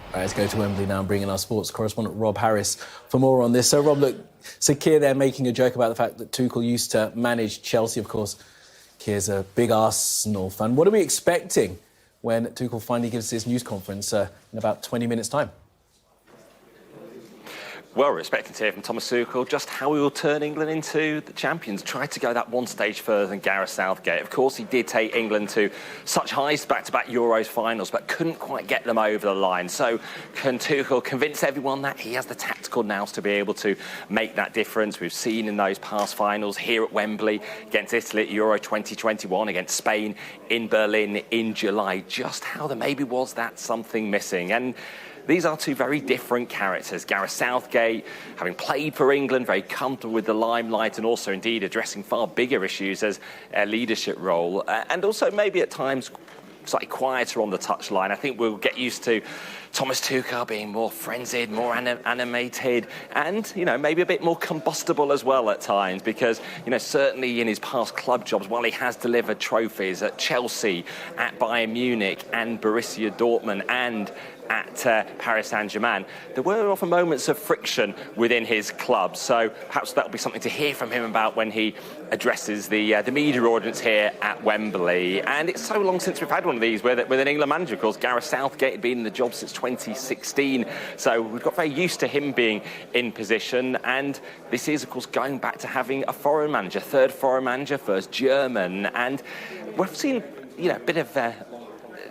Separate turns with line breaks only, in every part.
All right, let's go to Wembley now and bring in our sports correspondent Rob Harris for more on this. So, Rob, look, so Keir there making a joke about the fact that Tuchel used to manage Chelsea. Of course, Keir's a big Arsenal fan. What are we expecting when Tuchel finally gives his news conference in about 20 minutes' time?
Well, we're expecting to hear from Thomas Tuchel just how he will turn England into the champions. Tried to go that one stage further than Gareth Southgate. Of course, he did take England to such highs, back-to-back Euros finals, but couldn't quite get them over the line. So can Tuchel convince everyone that he has the tactical nous to be able to make that difference? We've seen in those past finals here at Wembley, against Italy at Euro 2021, against Spain in Berlin in July, just how there maybe was that something missing. And these are two very different characters. Gareth Southgate, having played for England, very comfortable with the limelight and also indeed addressing far bigger issues as a leadership role. And also maybe at times slightly quieter on the touchline. I think we'll get used to Thomas Tuchel being more frenzied, more animated, and, maybe a bit more combustible as well at times because, certainly in his past club jobs, while he has delivered trophies at Chelsea, at Bayern Munich and Borussia Dortmund and at Paris Saint-Germain, there were often moments of friction within his club. So perhaps that'll be something to hear from him about when he addresses the media audience here at Wembley. And it's so long since we've had one of these with an England manager. Of course, Gareth Southgate had been in the job since 2016. So we've got very used to him being in position. And this is, of course, going back to having a foreign manager, third foreign manager, first German. And we've seen, a bit of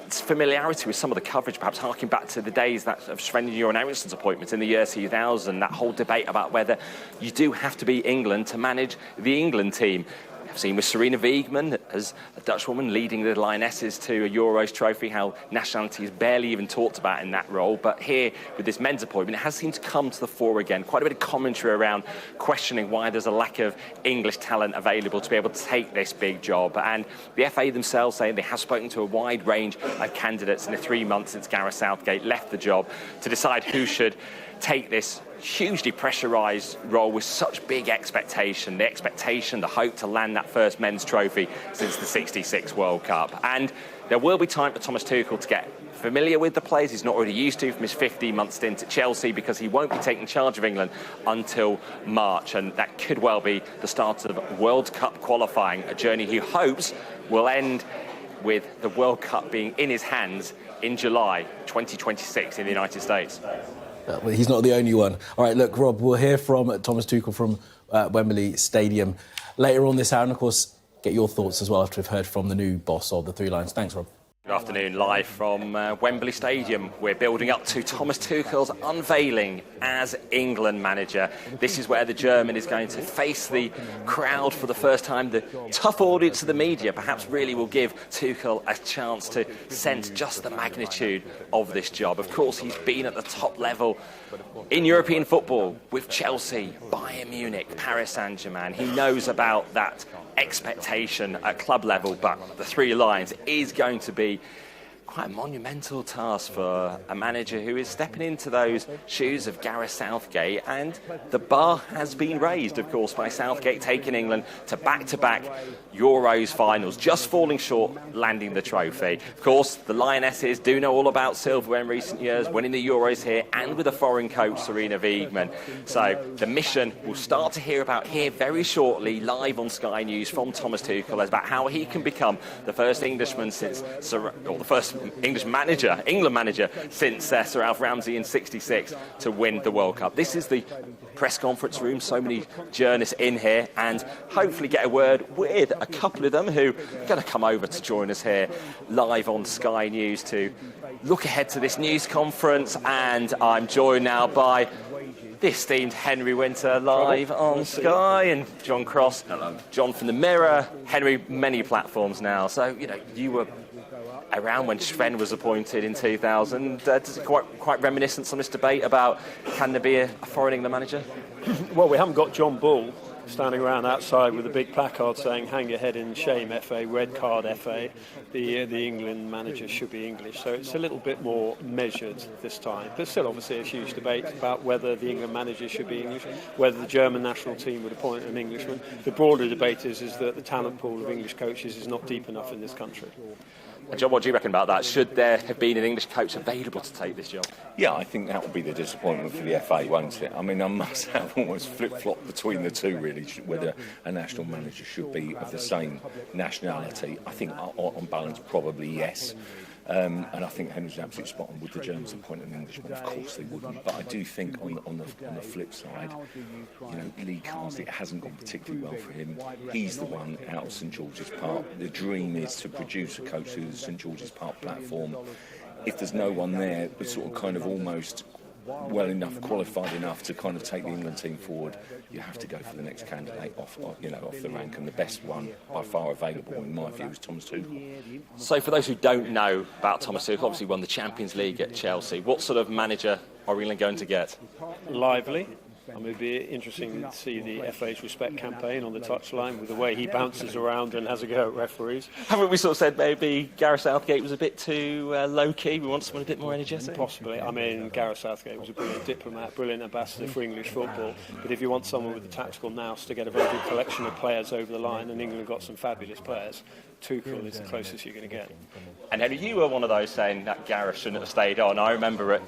familiarity with some of the coverage, perhaps harking back to the days of Sven-Göran Eriksson's appointment in the year 2000, that whole debate about whether you do have to be England to manage the England team. I've seen with Sarina Wiegman, as a Dutch woman leading the Lionesses to a Euros trophy, how nationality is barely even talked about in that role. But here, with this men's appointment, it has seemed to come to the fore again. Quite a bit of commentary around questioning why there's a lack of English talent available to be able to take this big job. And the FA themselves saying they have spoken to a wide range of candidates in the 3 months since Gareth Southgate left the job to decide who should take this hugely pressurised role with such big expectation, the hope to land that first men's trophy since the '66 World Cup. And there will be time for Thomas Tuchel to get familiar with the players he's not already used to from his 15-month stint at Chelsea, because he won't be taking charge of England until March, and that could well be the start of World Cup qualifying, a journey he hopes will end with the World Cup being in his hands in July 2026 in the United States.
Well, he's not the only one. All right, look, Rob, we'll hear from Thomas Tuchel from Wembley Stadium later on this hour, and of course, get your thoughts as well after we've heard from the new boss of the Three Lions. Thanks, Rob.
Good afternoon, live from Wembley Stadium. We're building up to Thomas Tuchel's unveiling as England manager. This is where the German is going to face the crowd for the first time. The tough audience of the media perhaps really will give Tuchel a chance to sense just the magnitude of this job. Of course, he's been at the top level in European football with Chelsea, Bayern Munich, Paris Saint-Germain. He knows about that expectation at club level, but the Three Lions is going to be quite a monumental task for a manager who is stepping into those shoes of Gareth Southgate, and the bar has been raised, of course, by Southgate taking England to back-to-back Euros finals, just falling short, landing the trophy. Of course, the Lionesses do know all about silverware in recent years, winning the Euros here, and with a foreign coach, Sarina Wiegman. So the mission we'll start to hear about here very shortly, live on Sky News from Thomas Tuchel, about how he can become the first Englishman since, or the first England manager since Sir Alf Ramsey in '66 to win the World Cup. This is the press conference room, so many journalists in here, and hopefully get a word with a couple of them who are going to come over to join us here live on Sky News to look ahead to this news conference. And I'm joined now by the esteemed Henry Winter live on Sky, and John Cross. Hello. John from the Mirror. Henry, many platforms now. So, you were around when Sven was appointed in 2000. Does it quite reminiscent on this debate about can there be a foreign England manager?
Well, we haven't got John Bull standing around outside with a big placard saying hang your head in shame FA, red card FA, the England manager should be English. So it's a little bit more measured this time. There's still obviously a huge debate about whether the England manager should be English, whether the German national team would appoint an Englishman. The broader debate is that the talent pool of English coaches is not deep enough in this country.
John, what do you reckon about that? Should there have been an English coach available to take this job?
Yeah, I think that will be the disappointment for the FA, won't it? I mean, I must have almost flip-flopped between the two, really, whether a national manager should be of the same nationality. I think, on balance, probably yes. And I think Henry's absolutely spot on. Would the Germans appoint an Englishman? Of course they wouldn't. But I do think on the flip side, Lee Carsley, it hasn't gone particularly well for him. He's the one out of St George's Park. The dream is to produce a coach through the St George's Park platform. If there's no one there, but sort of kind of almost well enough, qualified enough to kind of take the England team forward, you have to go for the next candidate off the rank, and the best one by far available, in my view, is Thomas Tuchel.
So for those who don't know about Thomas Tuchel, obviously won the Champions League at Chelsea. What sort of manager are England going to get?
Lively. I mean, it'd be interesting to see the FA's respect campaign on the touchline with the way he bounces around and has a go at referees.
Haven't we sort of said maybe Gareth Southgate was a bit too low-key? We want someone a bit more energetic?
Possibly. I mean, Gareth Southgate was a brilliant diplomat, brilliant ambassador for English football. But if you want someone with the tactical nous to get a very good collection of players over the line, and England have got some fabulous players, Tuchel is the closest you're going to get.
And Henry, you were one of those saying that Gareth shouldn't have stayed on. I remember at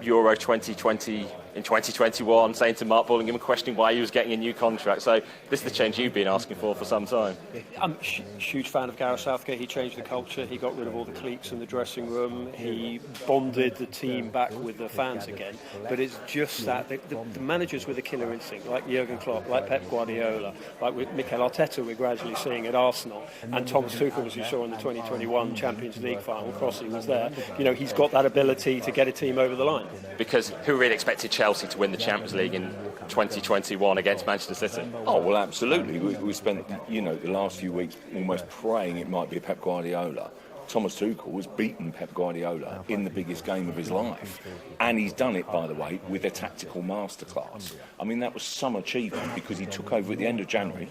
Euro 2020 in 2021 saying to Mark Bullingham, questioning why he was getting a new contract. So this is the change you've been asking for some time.
I'm a huge fan of Gareth Southgate. He changed the culture. He got rid of all the cliques in the dressing room. He bonded the team back with the fans again. But it's just that the managers with a killer instinct, like Jurgen Klopp, like Pep Guardiola, like with Mikel Arteta, we're gradually seeing at Arsenal, and Thomas Tuchel, as you saw in the 2021 Champions League final, Crossing was there. He's got that ability to get a team over the line.
Because who really expected Chelsea to win the Champions League in 2021 against Manchester City?
Oh, well, absolutely. We spent, the last few weeks almost praying it might be Pep Guardiola. Thomas Tuchel has beaten Pep Guardiola in the biggest game of his life. And he's done it, by the way, with a tactical masterclass. I mean, that was some achievement because he took over at the end of January.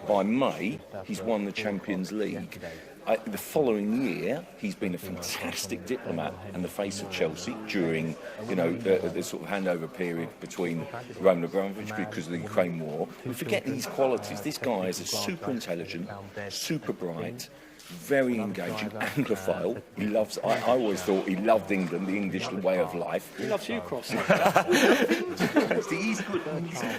By May, he's won the Champions League. The following year, he's been a fantastic diplomat and the face of Chelsea during, the sort of handover period between Roman Abramovich because of the Ukraine war. We forget these qualities. This guy is a super intelligent, super bright, very engaging, Anglophile. He loves. I always thought he loved England, the English way of life.
He loves you, Cross.
He's good.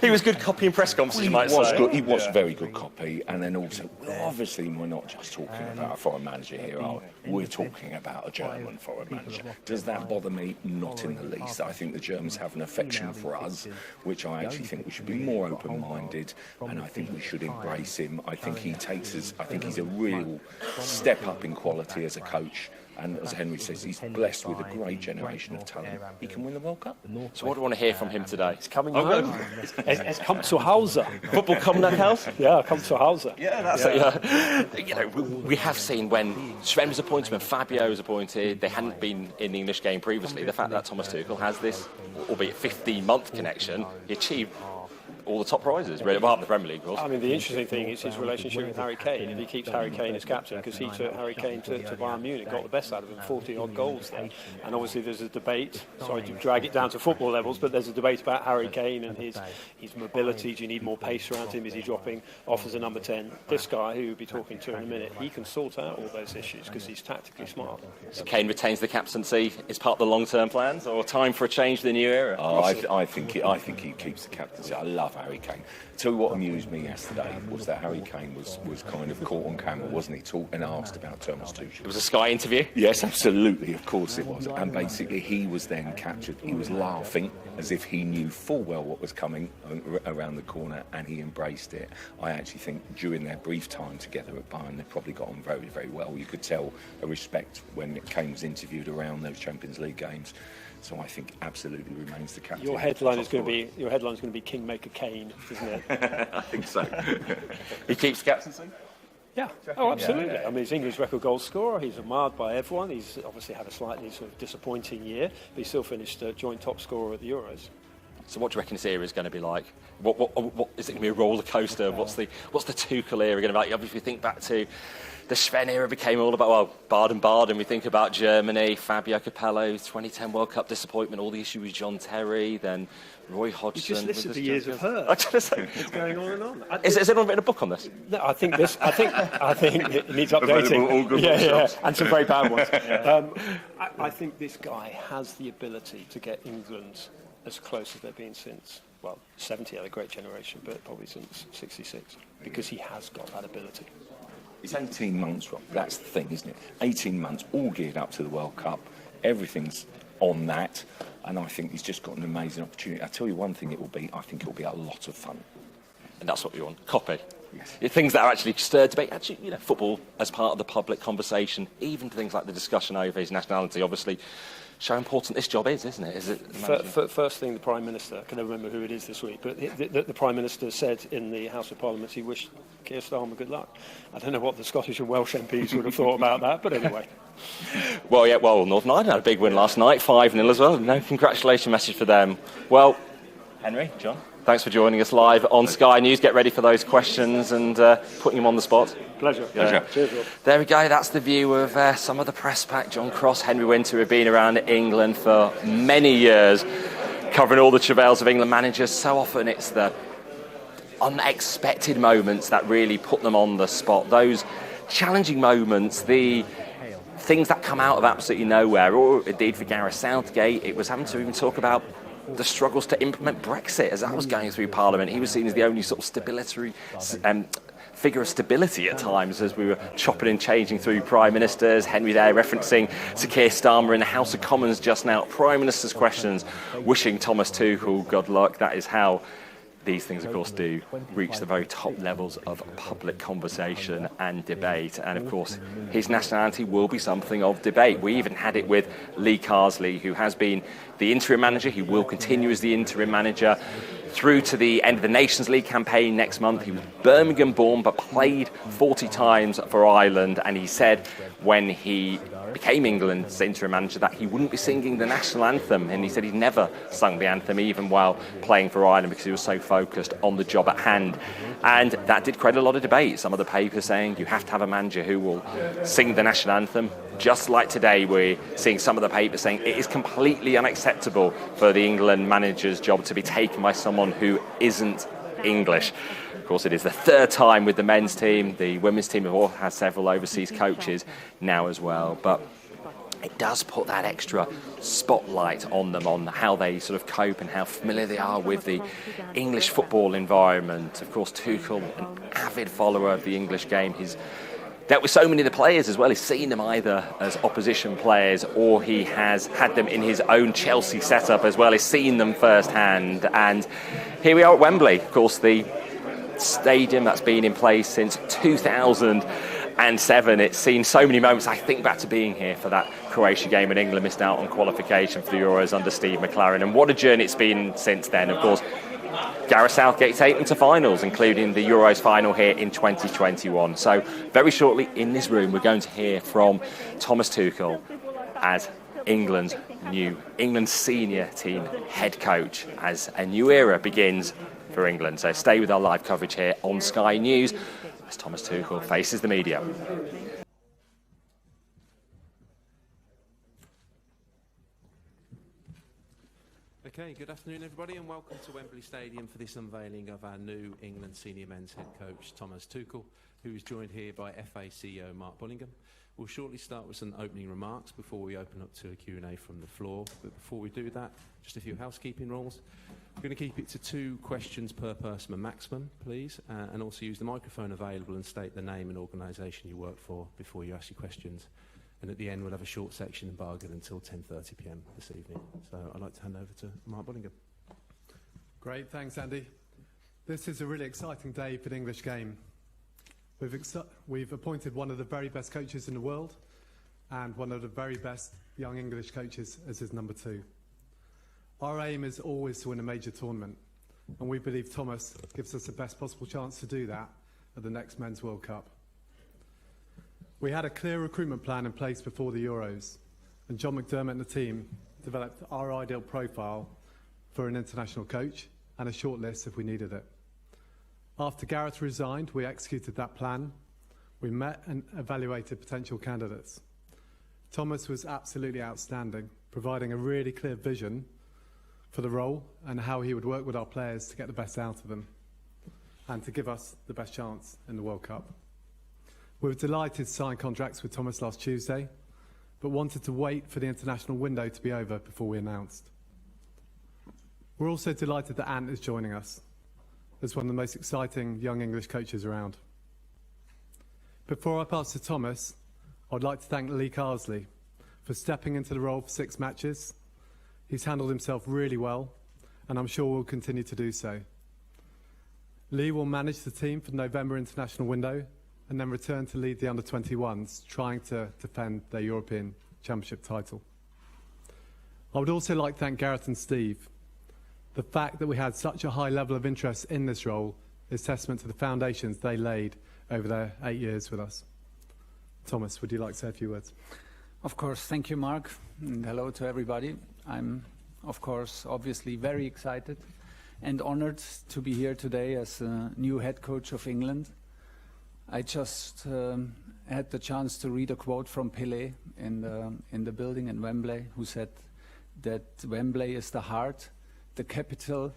He was good copy in press conferences, you might say.
Good. He was very good copy, and then also, obviously, we're not just talking about a foreign manager here, are we? We're talking about a German foreign manager. Does that bother me? Not in the least. I think the Germans have an affection for us, which I actually think we should be more open-minded, and I think we should embrace him. I think he takes us. I think he's a real step up in quality as a coach, and as Henry says, he's blessed with a great generation of talent. He can win the World Cup.
So what do you want to hear from him today?
He's coming home. Es kommt zu Hause.
Football come nach Hause?
Yeah, kommt zu Hause.
Yeah, that's it. Yeah. We have seen when Sven was appointed, when Fabio was appointed, they hadn't been in the English game previously. The fact that Thomas Tuchel has this, albeit 15-month connection, he achieved all the top prizes, really, apart from the Premier League, of course.
I mean, the interesting thing is his relationship with Harry Kane. If he keeps Harry Kane as captain, because he took Harry Kane to Bayern Munich, got the best out of him, 40-odd goals there. And obviously there's a debate, sorry to drag it down to football levels, but there's a debate about Harry Kane and his mobility. Do you need more pace around him? Is he dropping off as a number 10? This guy, who we'll be talking to in a minute, he can sort out all those issues because he's tactically smart.
So Kane retains the captaincy. Is part of the long-term plans, or time for a change to the new era?
I think he keeps the captaincy. I love Harry Kane. Tell you what amused me yesterday was that Harry Kane was kind of caught on camera, wasn't he, and asked about Thomas Tuchel.
It was a Sky interview?
Yes, absolutely, of course it was. And basically he was then captured. He was laughing as if he knew full well what was coming around the corner, and he embraced it. I actually think during their brief time together at Bayern, they probably got on very, very well. You could tell a respect when Kane was interviewed around those Champions League games. So I think absolutely remains the captain.
Your headline is going to be Kingmaker Kane, isn't it?
I think so.
He keeps captaincy?
Yeah. Oh, absolutely. I mean, he's England's record goal scorer. He's admired by everyone. He's obviously had a slightly sort of disappointing year, but he still finished joint top scorer at the Euros.
So what do you reckon this era is going to be like? What is it going to be, a roller coaster? What's the Tuchel era going to be like? Obviously, if we think back to the Sven era, became all about, well, Baden-Baden. We think about Germany, Fabio Capello's 2010 World Cup disappointment, all the issues with John Terry, then Roy Hodgson.
You just listed the years of her. It's going on and on.
Is anyone written a book on this?
No, I think it needs updating.
All good
And some very bad ones. I think this guy has the ability to get England as close as they've been since, well, 70 had a great generation, but probably since 66, because he has got that ability.
It's 18 months, Rob. That's the thing, isn't it? 18 months, all geared up to the World Cup. Everything's on that. And I think he's just got an amazing opportunity. I'll tell you one thing I think it will be a lot of fun.
And that's what we want. Copy.
Yes.
Things that are actually stirred debate. Actually, football as part of the public conversation, even things like the discussion over his nationality, obviously show how important this job is, isn't it? Is it
First thing, the Prime Minister, I can never remember who it is this week, but the Prime Minister said in the House of Parliament he wished Keir Starmer good luck. I don't know what the Scottish and Welsh MPs would have thought about that, but anyway.
Well, Northern Ireland had a big win last night, 5-0 as well. No congratulations message for them. Well, Henry, John, thanks for joining us live on Sky News. Get ready for those questions and putting them on the spot.
Pleasure. Cheers, Rob.
There we go. That's the view of some of the press pack. John Cross, Henry Winter have been around England for many years, covering all the travails of England managers. So often it's the unexpected moments that really put them on the spot. Those challenging moments, the things that come out of absolutely nowhere, or indeed for Gareth Southgate, it was having to even talk about the struggles to implement Brexit as that was going through Parliament. He was seen as the only sort of figure of stability at times as we were chopping and changing through Prime Ministers. Henry there referencing Sir Keir Starmer in the House of Commons just now. Prime Minister's questions, wishing Thomas Tuchel good luck. That is how these things, of course, do reach the very top levels of public conversation and debate. And, of course, his nationality will be something of debate. We even had it with Lee Carsley, who has been the interim manager. He will continue as the interim manager through to the end of the Nations League campaign next month. He was Birmingham born but played 40 times for Ireland, and he said when he became England's interim manager that he wouldn't be singing the national anthem, and he said he'd never sung the anthem even while playing for Ireland because he was so focused on the job at hand. And that did create a lot of debate. Some of the papers saying you have to have a manager who will sing the national anthem. Just like today, we're seeing some of the papers saying it is completely unacceptable for the England manager's job to be taken by someone who isn't English. Of course, it is the third time with the men's team. The women's team have all had several overseas coaches now as well. But it does put that extra spotlight on them, on how they sort of cope and how familiar they are with the English football environment. Of course, Tuchel, an avid follower of the English game, he's dealt with so many of the players as well. He's seen them either as opposition players or he has had them in his own Chelsea setup as well. He's seen them firsthand. And here we are at Wembley, of course, the stadium that's been in place since 2007. It's seen so many moments. I think back to being here for that Croatia game when England missed out on qualification for the Euros under Steve McLaren, and what a journey it's been since then. Of course, Gareth Southgate taken them to finals, including the Euros final here in 2021. So very shortly in this room we're going to hear from Thomas Tuchel as England's senior team head coach as a new era begins for England. So stay with our live coverage here on Sky News as Thomas Tuchel faces the media.
Okay, good afternoon everybody and welcome to Wembley Stadium for this unveiling of our new England senior men's head coach Thomas Tuchel, who is joined here by FA CEO Mark Bullingham. We'll shortly start with some opening remarks before we open up to a Q&A from the floor. But before we do that, just a few housekeeping rules. We're going to keep it to 2 questions per person, a maximum, please, and also use the microphone available and state the name and organisation you work for before you ask your questions. And at the end, we'll have a short section in bargain until 10:30 p.m. this evening. So I'd like to hand over to Mark Bullingham.
Great, thanks, Andy. This is a really exciting day for the English game. We've appointed one of the very best coaches in the world and one of the very best young English coaches as his number 2. Our aim is always to win a major tournament, and we believe Thomas gives us the best possible chance to do that at the next Men's World Cup. We had a clear recruitment plan in place before the Euros, and John McDermott and the team developed our ideal profile for an international coach and a shortlist if we needed it. After Gareth resigned, we executed that plan. We met and evaluated potential candidates. Thomas was absolutely outstanding, providing a really clear vision for the role and how he would work with our players to get the best out of them and to give us the best chance in the World Cup. We were delighted to sign contracts with Thomas last Tuesday, but wanted to wait for the international window to be over before we announced. We're also delighted that Ant is joining us as one of the most exciting young English coaches around. Before I pass to Thomas, I'd like to thank Lee Carsley for stepping into the role for 6 matches. He's handled himself really well, and I'm sure will continue to do so. Lee will manage the team for the November international window and then return to lead the under-21s, trying to defend their European Championship title. I would also like to thank Gareth and Steve. The fact that we had such a high level of interest in this role is testament to the foundations they laid over their 8 years with us. Thomas, would you like to say a few words?
Of course, thank you, Mark, and hello to everybody. I'm, of course, obviously very excited and honored to be here today as a new head coach of England. I just had the chance to read a quote from Pelé in the building in Wembley, who said that Wembley is the heart, the capital,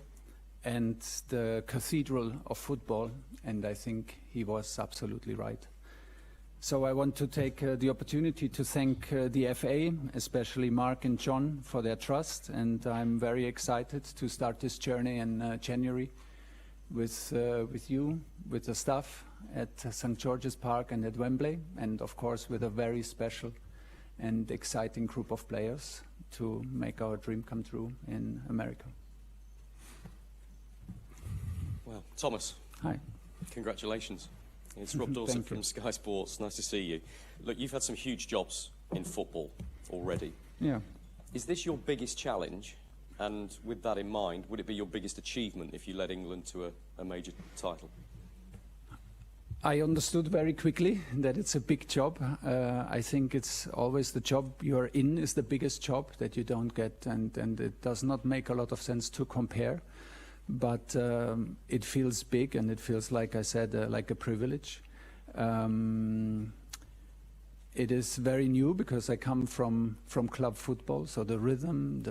and the cathedral of football, and I think he was absolutely right. So I want to take the opportunity to thank the FA, especially Mark and John, for their trust, and I'm very excited to start this journey in January with you, with the staff at St. George's Park and at Wembley, and of course with a very special and exciting group of players to make our dream come true in America.
Well, Thomas.
Hi.
Congratulations. It's Rob Dawson from Sky Sports. Nice to see you. Look, you've had some huge jobs in football already.
Yeah.
Is this your biggest challenge? And with that in mind, would it be your biggest achievement if you led England to a major title?
I understood very quickly that it's a big job. I think it's always the job you're in is the biggest job that you don't get, and it does not make a lot of sense to compare. But it feels big, and it feels, like I said, like a privilege. It is very new because I come from club football, so the rhythm,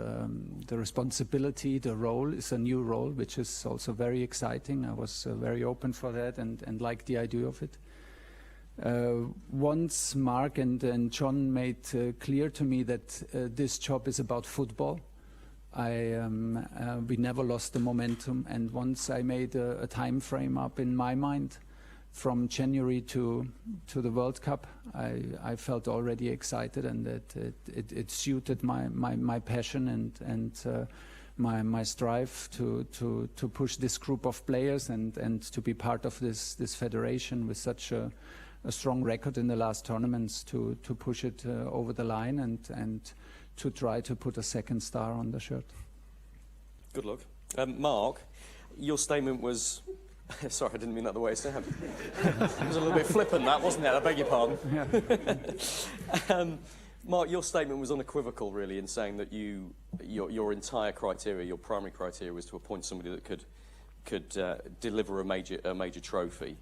the responsibility, the role is a new role, which is also very exciting. I was very open for that and liked the idea of it. Once Mark and John made clear to me that this job is about football, we never lost the momentum, and once I made a time frame up in my mind from January to the World Cup, I felt already excited, and that it suited my passion and my strive to push this group of players and to be part of this federation with such a strong record in the last tournaments to push it over the line and to try to put a second star on the shirt.
Good luck. Mark, your statement was... Sorry, I didn't mean that the way it sounded. It was a little bit flippant, that, wasn't it? I beg your pardon.
Yeah.
Mark, your statement was unequivocal, really, in saying that your entire criteria, your primary criteria, was to appoint somebody that could deliver a major trophy.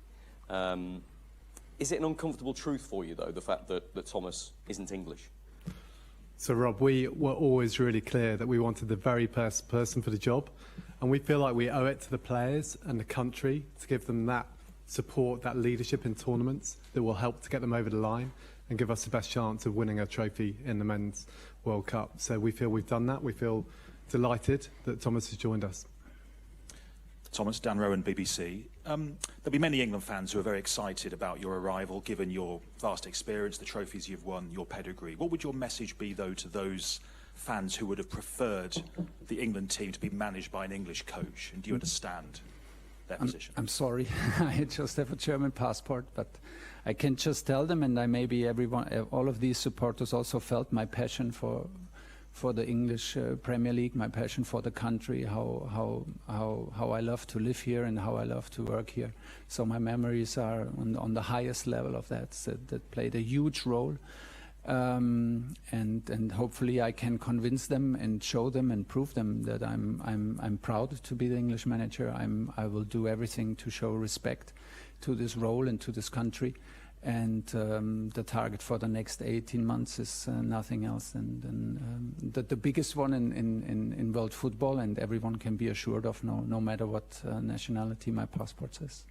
Is it an uncomfortable truth for you, though, the fact that Thomas isn't English?
So, Rob, we were always really clear that we wanted the very best person for the job, and we feel like we owe it to the players and the country to give them that support, that leadership in tournaments that will help to get them over the line and give us the best chance of winning a trophy in the Men's World Cup. So we feel we've done that. We feel delighted that Thomas has joined us.
Thomas, Dan Rowan, BBC. There'll be many England fans who are very excited about your arrival, given your vast experience, the trophies you've won, your pedigree. What would your message be, though, to those fans who would have preferred the England team to be managed by an English coach? And do you understand their position?
I'm sorry, I just have a German passport, but I can just tell them, and maybe all of these supporters also felt my passion for the English Premier League, my passion for the country, how I love to live here and how I love to work here. So my memories are on the highest level of that played a huge role. and hopefully I can convince them and show them and prove them that I'm proud to be the English manager. I will do everything to show respect to this role and to this country. And the target for the next 18 months is nothing else than the biggest one in world football, and everyone can be assured of, no matter what nationality my passport says.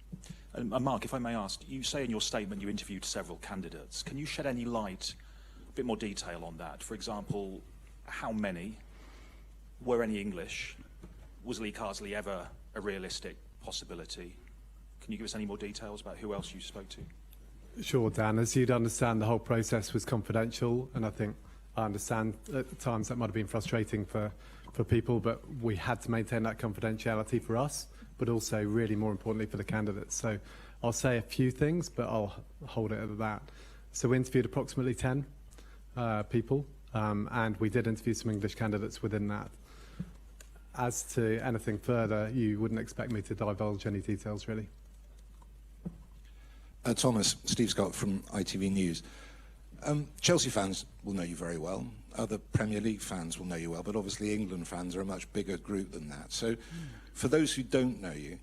Mark, if I may ask, you say in your statement you interviewed several candidates. Can you shed any light, a bit more detail on that? For example, how many? Were any English? Was Lee Carsley ever a realistic possibility? Can you give us any more details about who else you spoke to?
Sure, Dan. As you'd understand, the whole process was confidential, and I think I understand at times that might have been frustrating for people, but we had to maintain that confidentiality for us, but also really more importantly for the candidates. So I'll say a few things, but I'll hold it at that. So we interviewed approximately 10 people, and we did interview some English candidates within that. As to anything further, you wouldn't expect me to divulge any details, really.
Thomas, Steve Scott from ITV News. Chelsea fans will know you very well. Other Premier League fans will know you well, but obviously England fans are a much bigger group than that. So for those who don't know you,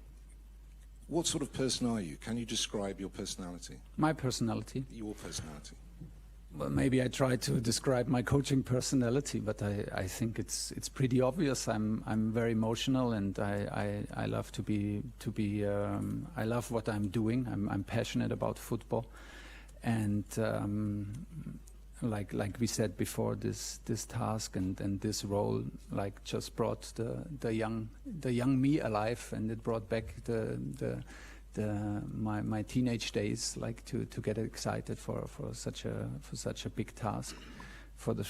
what sort of person are you? Can you describe your personality?
My personality?
Your personality.
Well, maybe I try to describe my coaching personality, but I think it's pretty obvious. I'm very emotional, and I love to be I love what I'm doing. I'm passionate about football, and like we said before, this task and this role just brought the young me alive, and it brought back my teenage days, to get excited for such a big task, for the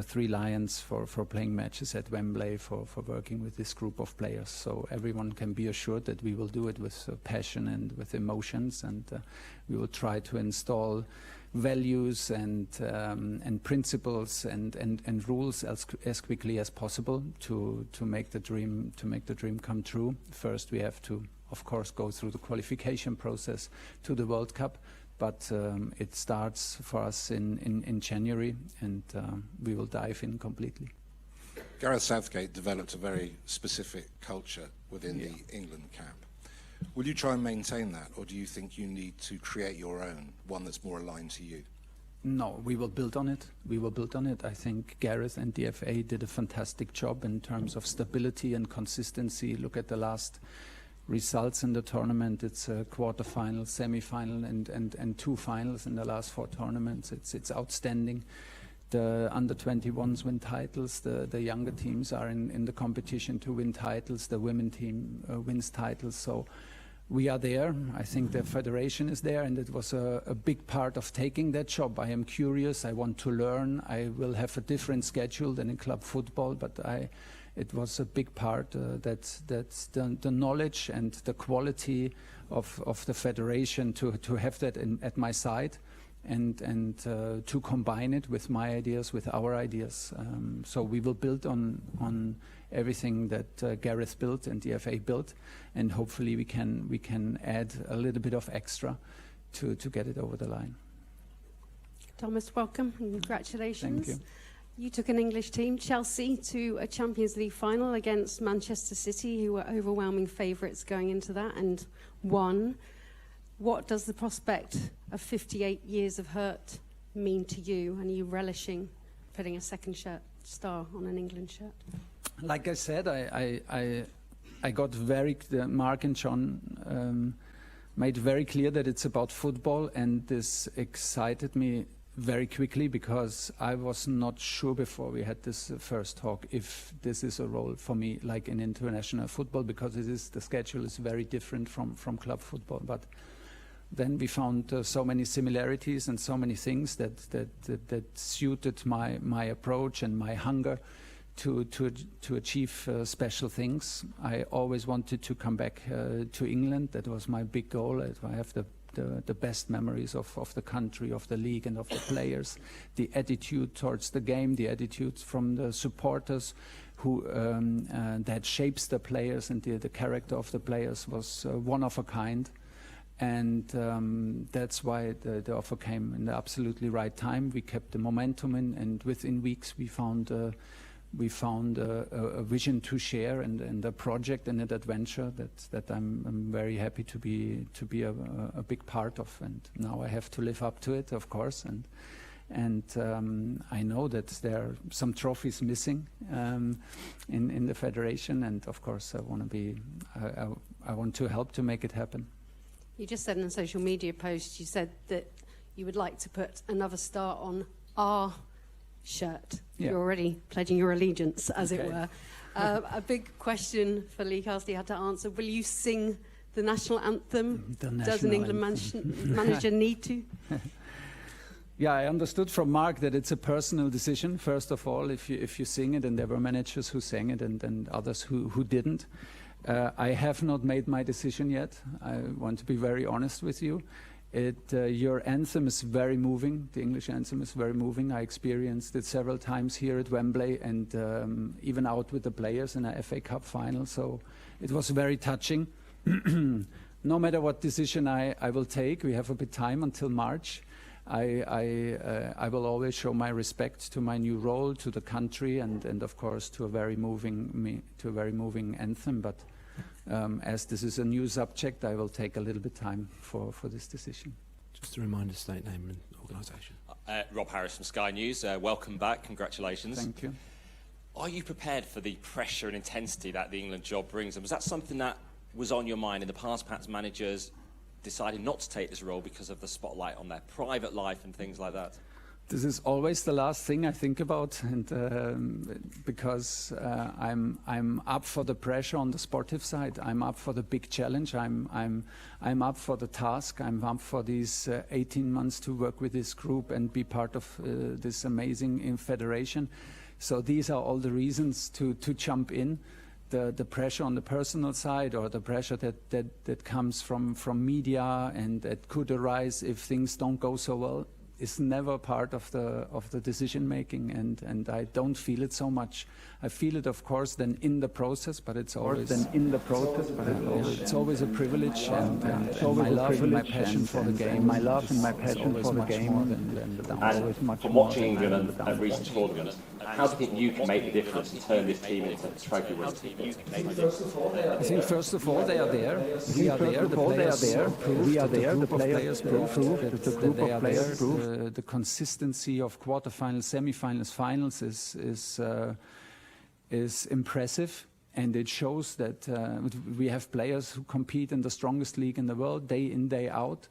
Three Lions, for playing matches at Wembley, for working with this group of players. So everyone can be assured that we will do it with passion and with emotions, and we will try to install values and principles and rules as quickly as possible to make the dream come true. First, we have to, of course, go through the qualification process to the World Cup, but it starts for us in January, and we will dive in completely.
Gareth Southgate developed a very specific culture within the England camp. Will you try and maintain that, or do you think you need to create your own, one that's more aligned to you?
No, we will build on it. We will build on it. I think Gareth and the FA did a fantastic job in terms of stability and consistency. Look at the last results in the tournament. It's a quarter-final, semi-final, and two finals in the last four tournaments. It's outstanding. The under-21s win titles. The younger teams are in the competition to win titles. The women team wins titles. So we are there. I think the federation is there, and it was a big part of taking that job. I am curious. I want to learn. I will have a different schedule than in club football, but it was a big part that's the knowledge and the quality of the federation to have that at my side, and to combine it with my ideas, with our ideas. So we will build on everything that Gareth built and the FA built, and hopefully we can add a little bit of extra to get it over the line.
Thomas, welcome and congratulations.
Thank you.
You took an English team, Chelsea, to a Champions League final against Manchester City, who were overwhelming favourites going into that, and won. What does the prospect of 58 years of hurt mean to you? And are you relishing putting a second star on an England shirt?
Like I said, I got Mark and John made very clear that it's about football, and this excited me very quickly, because I was not sure before we had this first talk if this is a role for me like in international football, because the schedule is very different from club football. But then we found so many similarities and so many things that suited my approach and my hunger to achieve special things. I always wanted to come back to England. That was my big goal. I have the best memories of the country, of the league, and of the players. The attitude towards the game, the attitude from the supporters who that shapes the players, and the character of the players was one of a kind. And that's why the offer came in the absolutely right time. We kept the momentum in, and within weeks we found a vision to share and a project and an adventure that I'm very happy to be a big part of. And now I have to live up to it, of course. And I know that there are some trophies missing in the federation, and of course I want to help to make it happen.
You just said in a social media post, you said that you would like to put another star on our shirt.
Yeah.
You're already pledging your allegiance, as it
Okay.
were. A big question for Lee Castley had to answer. Will you sing the national anthem?
The
Does an
national
England manager need to?
Yeah, I understood from Mark that it's a personal decision. First of all, if you sing it, and there were managers who sang it and others who didn't. I have not made my decision yet. I want to be very honest with you. Your anthem is very moving. The English anthem is very moving. I experienced it several times here at Wembley, and even out with the players in a FA Cup final. So it was very touching. No matter what decision I will take, we have a bit time until March. I will always show my respect to my new role, to the country, and of course to a very moving anthem. But as this is a new subject, I will take a little bit time for this decision.
Just a reminder, state name and organisation.
Rob Harris from Sky News. Welcome back. Congratulations.
Thank you.
Are you prepared for the pressure and intensity that the England job brings? And was that something that was on your mind in the past? Perhaps managers decided not to take this role because of the spotlight on their private life and things like that?
This is always the last thing I think about, and because I'm up for the pressure on the sportive side. I'm up for the big challenge. I'm up for the task. I'm up for these 18 months to work with this group and be part of this amazing federation. So these are all the reasons to jump in. The pressure on the personal side, or the pressure that comes from media and that could arise if things don't go so well, is never part of the decision making, and I don't feel it so much. I feel it, of course, then in the process, but it's always it's always a privilege, and my love and my passion for the game. My love and my passion for the game.
And from watching England at recent tournaments, how do you think you can make the difference and turn this team into a trophy winning team?
I think first of all they are there. We are there. The players prove. We are there. The players prove that they are there. The consistency of quarterfinals, semi-finals, finals is impressive, and it shows that we have players who compete in the strongest league in the world, day in, day out.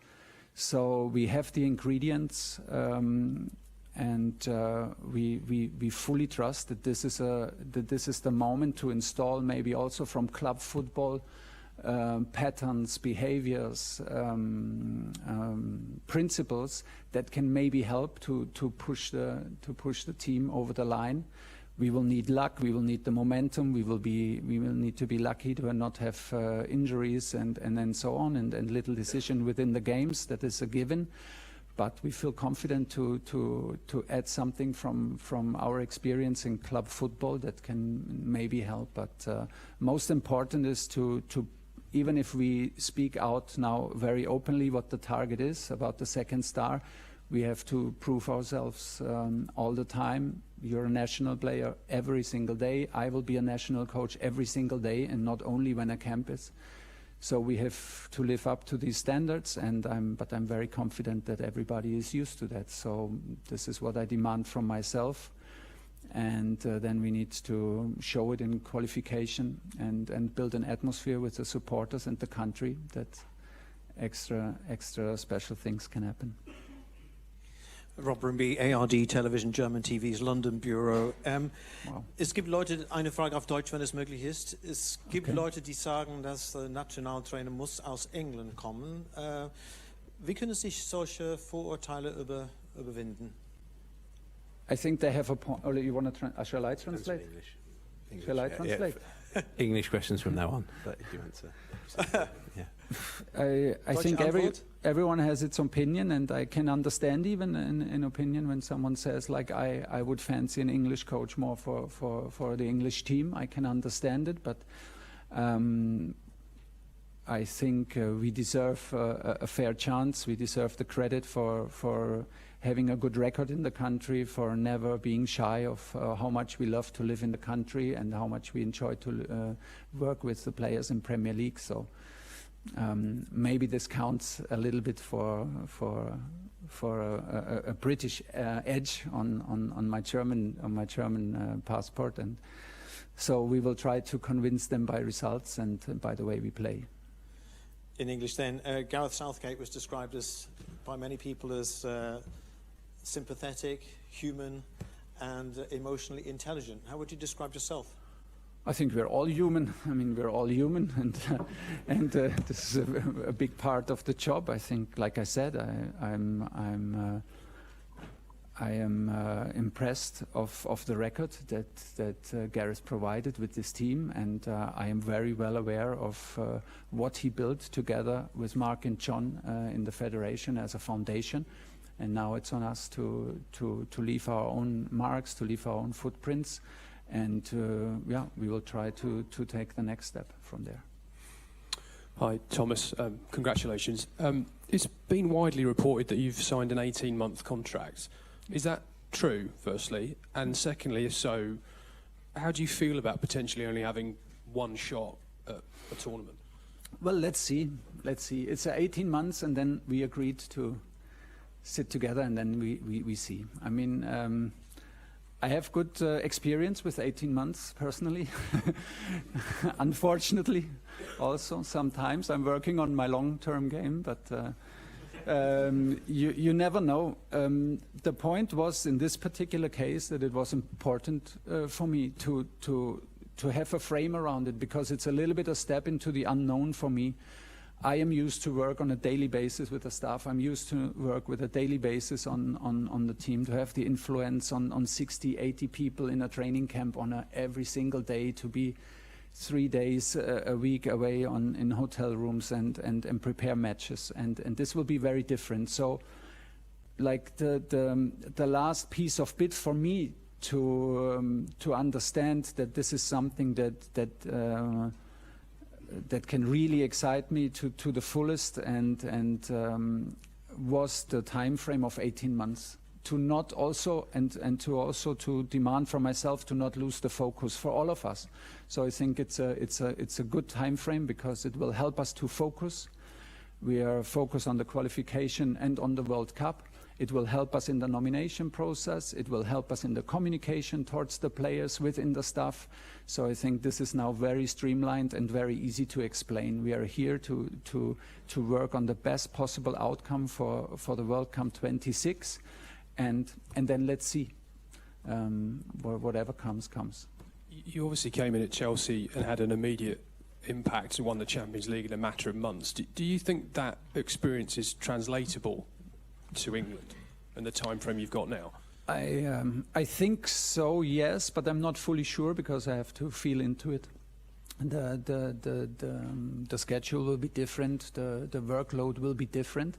So we have the ingredients, and we fully trust that this is the moment to install, maybe also from club football, patterns, behaviors, principles that can maybe help to push the team over the line. We will need luck. We will need the momentum. We will need to be lucky to not have injuries and so on, and little decision within the games. That is a given. But we feel confident to add something from our experience in club football that can maybe help. But most important is to even if we speak out now very openly what the target is about the second star, we have to prove ourselves all the time. You're a national player every single day. I will be a national coach every single day, and not only when a camp is. So we have to live up to these standards, but I'm very confident that everybody is used to that. So this is what I demand from myself. And then we need to show it in qualification and build an atmosphere with the supporters and the country that extra special things can happen.
Rob Rimby, ARD Television, German TV's London Bureau.
Wow.
Es gibt Leute, eine Frage auf Deutsch, wenn es möglich ist. Es gibt Leute, die sagen, dass der Nationaltrainer muss aus England kommen. Wie können sich solche Vorurteile überwinden?
I think they have a point. Oh, you want to shall I translate?
English.
Shall I translate?
Yeah. English questions from now on. But if you answer. Yeah.
I think everyone has its opinion, and I can understand even an opinion when someone says, like, I would fancy an English coach more for the English team. I can understand it, but I think we deserve a fair chance. We deserve the credit for having a good record in the country, for never being shy of how much we love to live in the country and how much we enjoy to work with the players in Premier League. So maybe this counts a little bit for a British edge on my German passport, and so we will try to convince them by results and by the way we play.
In English then, Gareth Southgate was described as, by many people, as sympathetic, human and emotionally intelligent. How would you describe yourself?
I think we're all human. I mean, we're all human, and this is a big part of the job. I think, like I said, I am impressed of the record that Gareth provided with this team, and I am very well aware of what he built together with Mark and John in the federation as a foundation. And now it's on us to leave our own marks, to leave our own footprints, and yeah, we will try to take the next step from there.
Hi, Thomas. Congratulations. It's been widely reported that you've signed an 18-month contract. Is that true, firstly? And secondly, if so, how do you feel about potentially only having one shot at a tournament?
Well, let's see. Let's see. It's 18 months, and then we agreed to sit together, and then we see. I mean, I have good experience with 18 months, personally. Unfortunately, also, sometimes I'm working on my long-term game, but you never know. The point was, in this particular case, that it was important for me to have a frame around it, because it's a little bit a step into the unknown for me. I am used to work on a daily basis with the staff. I'm used to work with a daily basis on the team, to have the influence on 60, 80 people in a training camp on every single day, to be 3 days a week away in hotel rooms and prepare matches. And this will be very different. So like the last piece of bit for me to understand that this is something that can really excite me to the fullest, and was the time frame of 18 months. To not also and to also to demand from myself to not lose the focus for all of us. So I think it's a good time frame, because it will help us to focus. We are focused on the qualification and on the World Cup. It will help us in the nomination process. It will help us in the communication towards the players within the staff. So I think this is now very streamlined and very easy to explain. We are here to work on the best possible outcome for the World Cup 26, and then let's see. Whatever comes.
You obviously came in at Chelsea and had an immediate impact and won the Champions League in a matter of months. Do you think that experience is translatable to England and the time frame you've got now?
I think so, yes, but I'm not fully sure, because I have to feel into it. The schedule will be different, the workload will be different,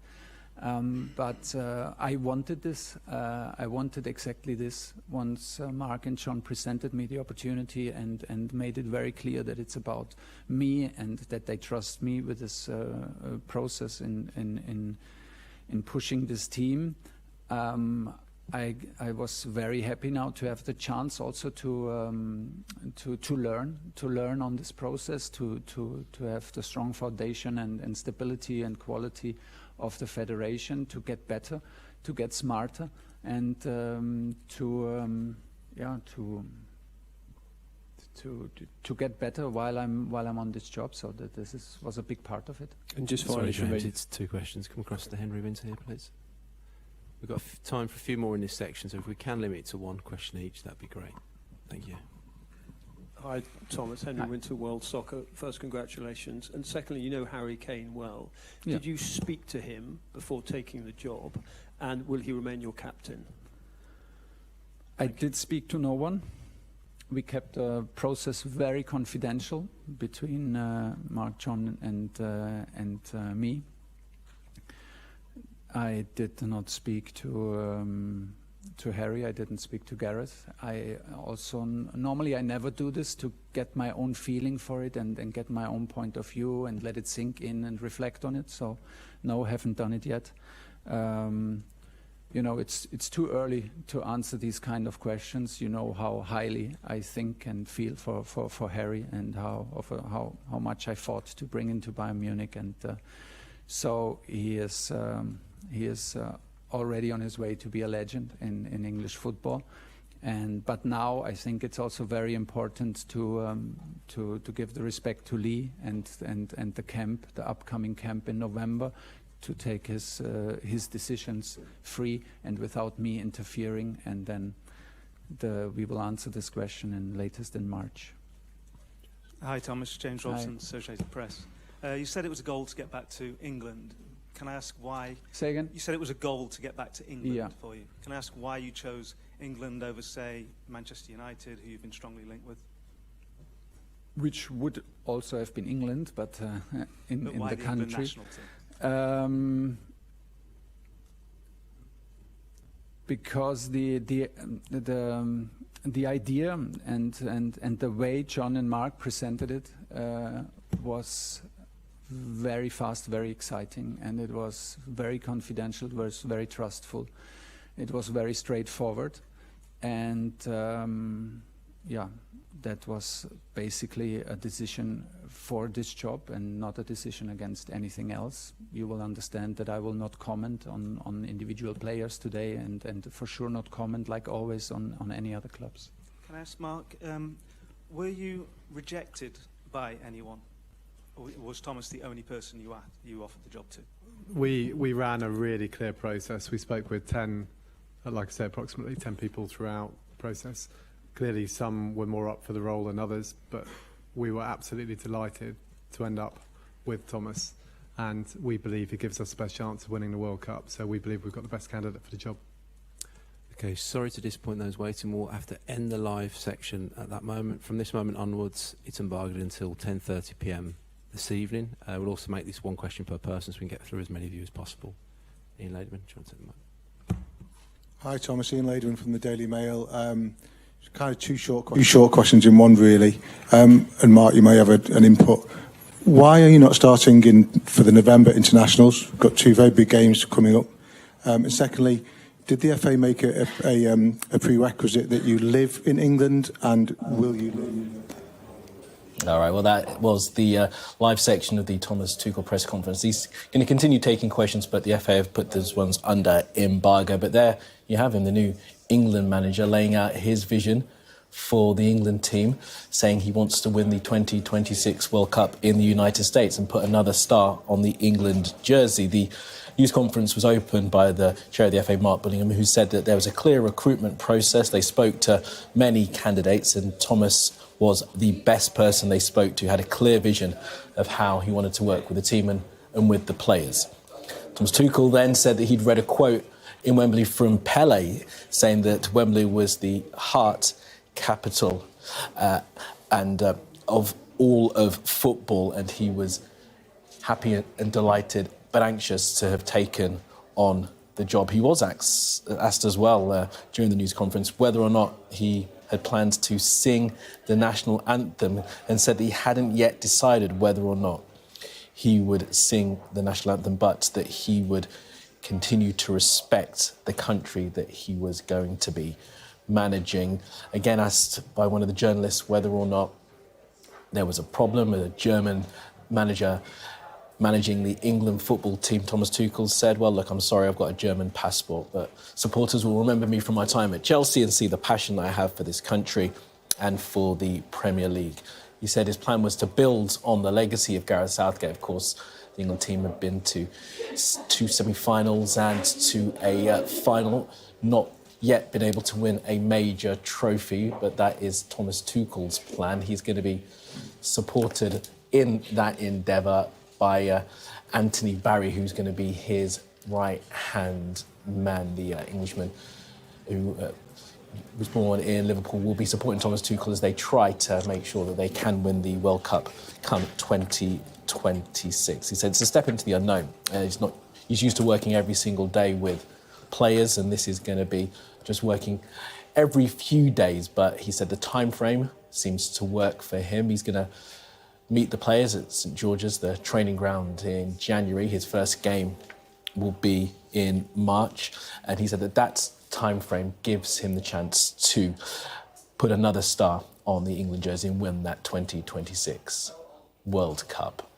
but I wanted this. I wanted exactly this once Mark and John presented me the opportunity and made it very clear that it's about me and that they trust me with this process in pushing this team. I was very happy now to have the chance also to learn on this process, to have the strong foundation and stability and quality of the federation, to get better, to get smarter, and to get better while I'm on this job. So that this was a big part of it.
And just finally,
Sorry, James, it's 2 questions. Come across to Henry Winter here, please. We've got time for a few more in this section, so if we can limit it to 1 question each, that'd be great. Thank you.
Hi, Thomas. Henry Winter, World Soccer. First, congratulations. And secondly, you know Harry Kane well.
Yeah.
Did you speak to him before taking the job? And will he remain your captain?
I did speak to no one. We kept the process very confidential between Mark, John, and me. I did not speak to Harry. I didn't speak to Gareth. I also normally I never do this to get my own feeling for it and get my own point of view and let it sink in and reflect on it. So no, haven't done it yet. You know, it's too early to answer these kind of questions. You know how highly I think and feel for Harry, and how much I fought to bring him to Bayern Munich, and so he is already on his way to be a legend in English football. But now I think it's also very important to give the respect to Lee and the camp, the upcoming camp in November, to take his decisions free and without me interfering, and then we will answer this question latest in March.
Hi Thomas, James Robson,
Hi.
Associated Press. You said it was a goal to get back to England. Can I ask why?
Say again?
You said it was a goal to get back to England
Yeah.
for you. Can I ask why you chose England over, say, Manchester United, who you've been strongly linked with?
Which would also have been England, but in
why
the
the England
country.
national team?
Because the idea and the way John and Mark presented it was very fast, very exciting, and it was very confidential, it was very trustful, it was very straightforward, and yeah, that was basically a decision for this job and not a decision against anything else. You will understand that I will not comment on individual players today, and for sure not comment, like always, on any other clubs.
Can I ask Mark, were you rejected by anyone? Or was Thomas the only person you offered the job to?
We ran a really clear process. We spoke with 10, like I said, approximately 10 people throughout the process. Clearly some were more up for the role than others, but we were absolutely delighted to end up with Thomas, and we believe he gives us the best chance of winning the World Cup, so we believe we've got the best candidate for the job.
Okay, sorry to disappoint those waiting. We'll have to end the live section at that moment. From this moment onwards, it's embargoed until 10:30 p.m. this evening. We'll also make this one question per person so we can get through as many of you as possible. Ian Laderman, do you want to take the mic?
Hi Thomas, Ian Laderman from the Daily Mail. Kind of two short questions in one really. And Mark, you may have an input. Why are you not starting for the November internationals? We've got two very big games coming up. And secondly, did the FA make a prerequisite that you live in England, and will you live?
All right, well, that was the live section of the Thomas Tuchel press conference. He's going to continue taking questions, but the FA have put those ones under embargo. But there you have him, the new England manager, laying out his vision for the England team, saying he wants to win the 2026 World Cup in the United States and put another star on the England jersey. The news conference was opened by the chair of the FA, Mark Bullingham, who said that there was a clear recruitment process. They spoke to many candidates, and Thomas was the best person they spoke to, had a clear vision of how he wanted to work with the team and with the players. Thomas Tuchel then said that he'd read a quote in Wembley from Pele, saying that Wembley was the heart capital and of all of football, and he was happy and delighted but anxious to have taken on the job. He was asked as well during the news conference whether or not he had planned to sing the national anthem, and said that he hadn't yet decided whether or not he would sing the national anthem, but that he would continue to respect the country that he was going to be managing. Again, asked by one of the journalists whether or not there was a problem with a German manager managing the England football team, Thomas Tuchel said, well, look, I'm sorry, I've got a German passport, but supporters will remember me from my time at Chelsea and see the passion that I have for this country and for the Premier League. He said his plan was to build on the legacy of Gareth Southgate. Of course, the England team had been to two semi-finals and to a final, not yet been able to win a major trophy, but that is Thomas Tuchel's plan. He's going to be supported in that endeavour by Anthony Barry, who's going to be his right-hand man, the Englishman who was born in Liverpool, will be supporting Thomas Tuchel as they try to make sure that they can win the World Cup come 2026. He said it's a step into the unknown. He's used to working every single day with players, and this is going to be just working every few days. But he said the time frame seems to work for him. He's going to meet the players at St George's, the training ground, in January. His first game will be in March, and he said that time frame gives him the chance to put another star on the England jersey and win that 2026 World Cup.